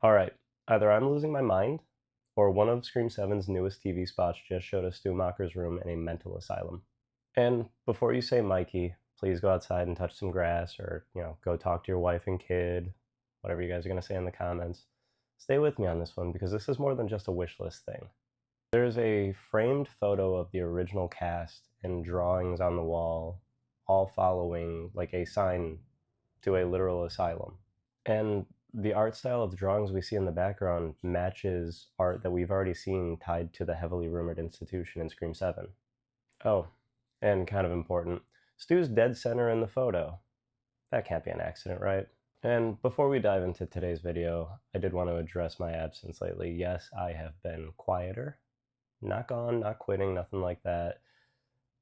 Alright, either I'm losing my mind, or one of Scream 7's newest TV spots just showed us Stu Macher's room in a mental asylum. And before you say Mikey, please go outside and touch some grass, or, go talk to your wife and kid, whatever you guys are going to say in the comments. Stay with me on this one, because this is more than just a wish list thing. There's a framed photo of the original cast and drawings on the wall, all following like a sign to a literal asylum. And the art style of the drawings we see in the background matches art that we've already seen tied to the heavily rumored institution in Scream 7. Oh, and kind of important, Stu's dead center in the photo. That can't be an accident, right? And before we dive into today's video, I did want to address my absence lately. Yes, I have been quieter. Not gone, not quitting, nothing like that.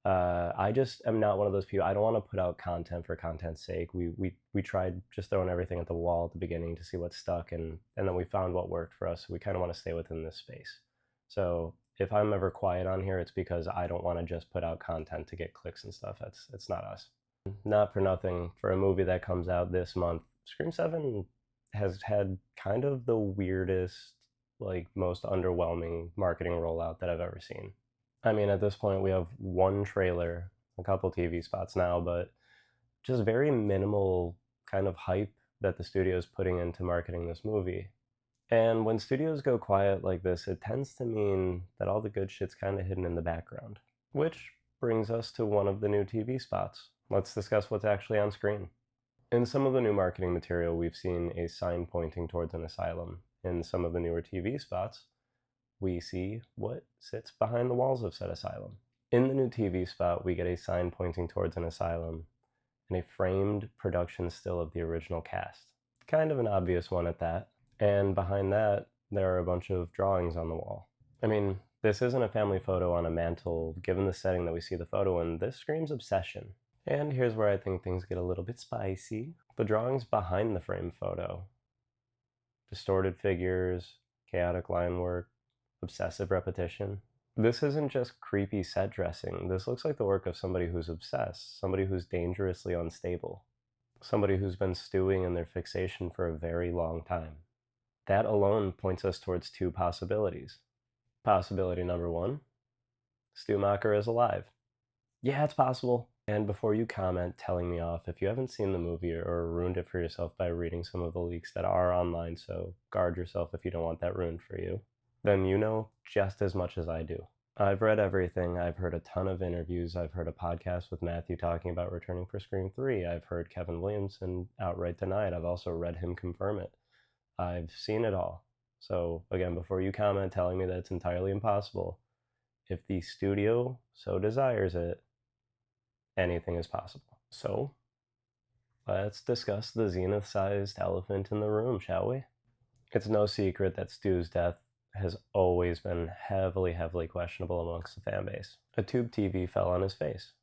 I just am not one of those people. I don't want to put out content for content's sake. We tried just throwing everything at the wall at the beginning to see what stuck, and then we found what worked for us. So we kind of want to stay within this space. So if I'm ever quiet on here, it's because I don't want to just put out content to get clicks and stuff. It's not us. Not for nothing, for a movie that comes out this month, Scream 7 has had kind of the weirdest, like most underwhelming marketing rollout that I've ever seen. I mean, at this point, we have one trailer, a couple TV spots now, but just very minimal kind of hype that the studio is putting into marketing this movie. And when studios go quiet like this, it tends to mean that all the good shit's kind of hidden in the background. Which brings us to one of the new TV spots. Let's discuss what's actually on screen. In some of the new marketing material, we've seen a sign pointing towards an asylum. In some of the newer TV spots, we see what sits behind the walls of said asylum. In the new TV spot, we get a sign pointing towards an asylum and a framed production still of the original cast. Kind of an obvious one at that. And behind that, there are a bunch of drawings on the wall. I mean, this isn't a family photo on a mantle, given the setting that we see the photo in. This screams obsession. And here's where I think things get a little bit spicy. The drawings behind the framed photo. Distorted figures, chaotic line work, obsessive repetition. This isn't just creepy set dressing. This looks like the work of somebody who's obsessed, somebody who's dangerously unstable, somebody who's been stewing in their fixation for a very long time. That alone points us towards two possibilities. Possibility number one, Stu Macher is alive. Yeah, it's possible. And before you comment telling me off, if you haven't seen the movie or ruined it for yourself by reading some of the leaks that are online, so guard yourself if you don't want that ruined for you, then you know just as much as I do. I've read everything. I've heard a ton of interviews. I've heard a podcast with Matthew talking about returning for Scream 3. I've heard Kevin Williamson outright deny it. I've also read him confirm it. I've seen it all. So again, before you comment telling me that it's entirely impossible, if the studio so desires it, anything is possible. So let's discuss the zenith-sized elephant in the room, shall we? It's no secret that Stu's death has always been heavily questionable amongst the fan base. A tube TV fell on his face.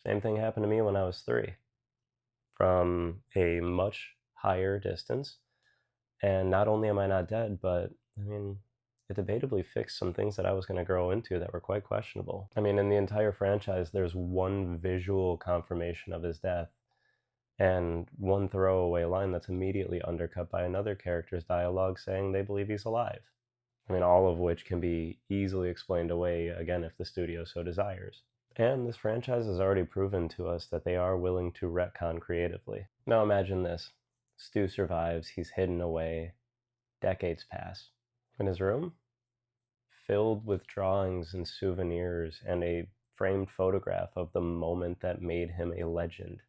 Same thing happened to me when I was 3. From a much higher distance. And not only am I not dead, but, I mean, it debatably fixed some things that I was going to grow into that were quite questionable. I mean, in the entire franchise, there's one visual confirmation of his death, and one throwaway line that's immediately undercut by another character's dialogue saying they believe he's alive. I mean, all of which can be easily explained away, again, if the studio so desires. And this franchise has already proven to us that they are willing to retcon creatively. Now imagine this. Stu survives, he's hidden away, decades pass. In his room, filled with drawings and souvenirs and a framed photograph of the moment that made him a legend.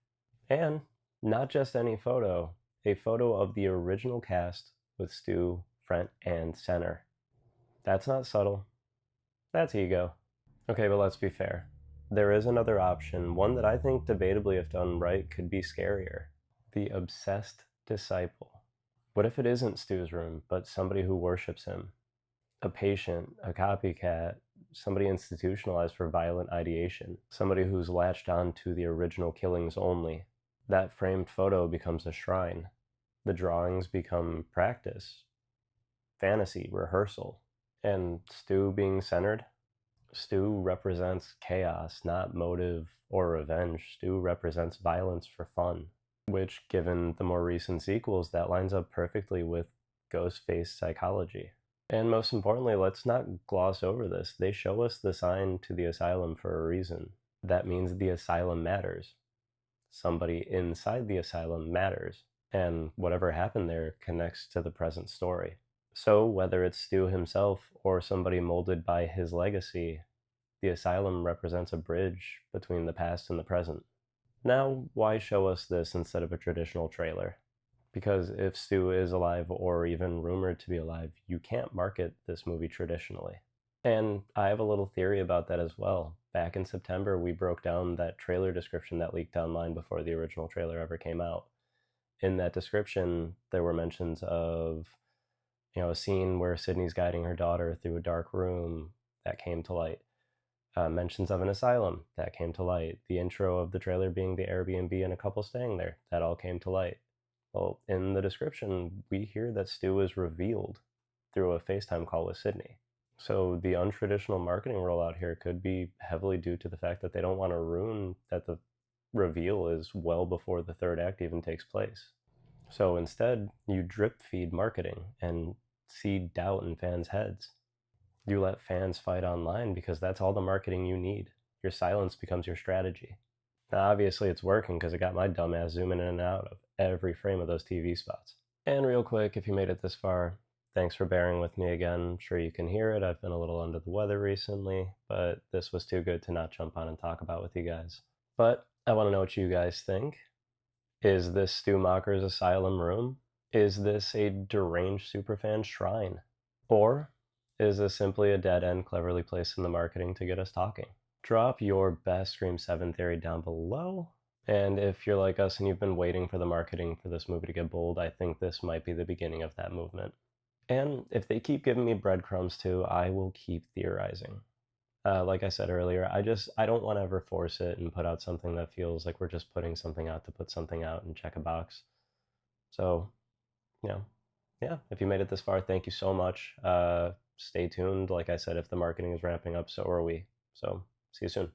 And not just any photo, a photo of the original cast with Stu front and center. That's not subtle. That's ego. Okay, but let's be fair. There is another option, one that I think debatably, if done right, could be scarier. The obsessed disciple. What if it isn't Stu's room, but somebody who worships him? A patient, a copycat, somebody institutionalized for violent ideation, somebody who's latched on to the original killings only. That framed photo becomes a shrine. The drawings become practice, fantasy, rehearsal. And Stu being centered? Stu represents chaos, not motive or revenge. Stu represents violence for fun. Which, given the more recent sequels, that lines up perfectly with Ghostface psychology. And most importantly, let's not gloss over this. They show us the sign to the asylum for a reason. That means the asylum matters. Somebody inside the asylum matters. And whatever happened there connects to the present story. So, whether it's Stu himself or somebody molded by his legacy, the asylum represents a bridge between the past and the present. Now, why show us this instead of a traditional trailer? Because if Stu is alive or even rumored to be alive, you can't market this movie traditionally. And I have a little theory about that as well. Back in September, we broke down that trailer description that leaked online before the original trailer ever came out. In that description, there were mentions of, a scene where Sydney's guiding her daughter through a dark room that came to light. Mentions of an asylum that came to light. The intro of the trailer being the Airbnb and a couple staying there, that all came to light. Well, in the description, we hear that Stu is revealed through a FaceTime call with Sydney. So the untraditional marketing rollout here could be heavily due to the fact that they don't want to ruin that the reveal is well before the third act even takes place. So instead, you drip feed marketing and seed doubt in fans' heads. You let fans fight online because that's all the marketing you need. Your silence becomes your strategy. Now, obviously, it's working because it got my dumbass zooming in and out of every frame of those TV spots. And real quick, if you made it this far, thanks for bearing with me again. I'm sure you can hear it. I've been a little under the weather recently, but this was too good to not jump on and talk about with you guys. But I want to know what you guys think. Is this Stu Macher's asylum room? Is this a deranged superfan shrine? Or is this simply a dead end cleverly placed in the marketing to get us talking? Drop your best Scream 7 theory down below. And if you're like us and you've been waiting for the marketing for this movie to get bold, I think this might be the beginning of that movement. And if they keep giving me breadcrumbs too, I will keep theorizing. Like I said earlier, I don't want to ever force it and put out something that feels like we're just putting something out to put something out and check a box. So, yeah, if you made it this far, thank you so much. Stay tuned. Like I said, if the marketing is ramping up, so are we. So, see you soon.